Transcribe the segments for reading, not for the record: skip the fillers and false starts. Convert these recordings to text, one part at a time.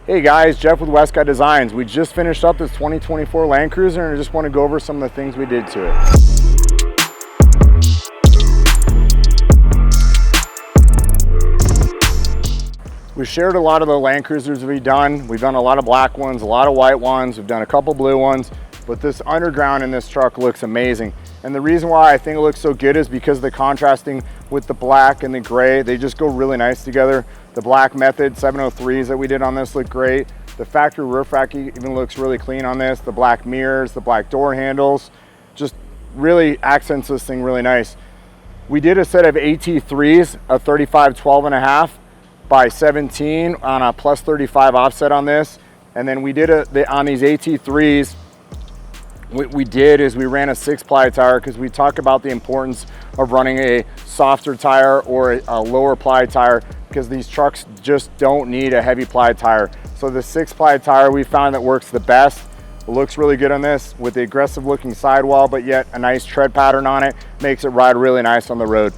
Hey guys, Jeff with Westcott Designs. We just finished up this 2024 Land Cruiser and I just want to go over some of the things we did to it. We shared a lot of the Land Cruisers we've done. We've done a lot of black ones, a lot of white ones. We've done a couple blue ones, but this underground in this truck looks amazing. And the reason why I think it looks so good is because of the contrasting with the black and the gray. They just go really nice together. The black method 703s that we did on this look great. The factory roof rack even looks really clean on this. The black mirrors, the black door handles, just really accents this thing really nice. We did a set of AT3s, a 35 12.5 by 17 on a plus 35 offset on this. And then we did on these AT3s, what we did is we ran a 6-ply tire because we talk about the importance of running a softer tire or a lower ply tire because these trucks just don't need a heavy ply tire. So the 6-ply tire we found that works the best. It looks really good on this with the aggressive looking sidewall, but yet a nice tread pattern on it. Makes it ride really nice on the road.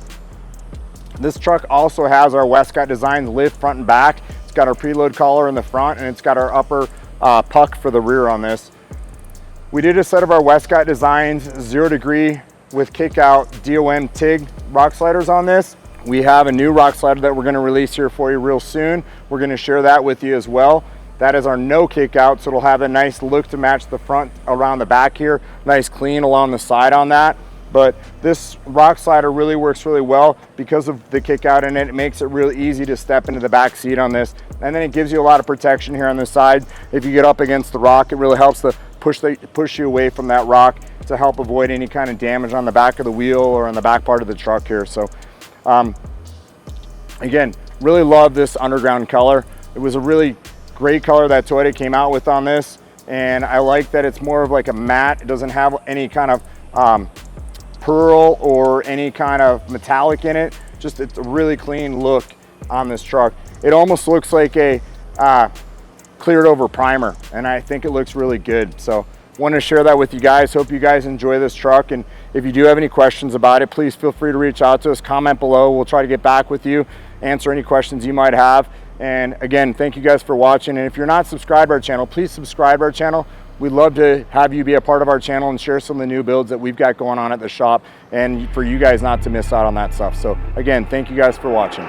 This truck also has our Westcott Designs lift front and back. It's got our preload collar in the front and it's got our upper puck for the rear on this. We did a set of our Westcott Designs 0 degree with kick out DOM TIG rock sliders on this. We have a new rock slider that we're going to release here for you real soon. We're going to share that with you as well. That is our no kick out, so it'll have a nice look to match the front around the back here. Nice clean along the side on that. But this rock slider really works really well because of the kick out in it. It makes it really easy to step into the back seat on this. And then it gives you a lot of protection here on the side. If you get up against the rock, it really helps to push you away from that rock to help avoid any kind of damage on the back of the wheel or on the back part of the truck here. So again, really love this underground color. It was a really great color that Toyota came out with on this. And I like that it's more of like a matte. It doesn't have any kind of pearl or any kind of metallic in it. Just it's a really clean look on this truck. It almost looks like a cleared over primer, and I think it looks really good. So want to share that with you guys. Hope you guys enjoy this truck, and if you do have any questions about it, please feel free to reach out to us, comment below. We'll try to get back with you, answer any questions you might have. And again, thank you guys for watching, and if you're not subscribed to our channel, please subscribe to our channel. We'd love to have you be a part of our channel and share some of the new builds that we've got going on at the shop, and for you guys not to miss out on that stuff. So again, thank you guys for watching.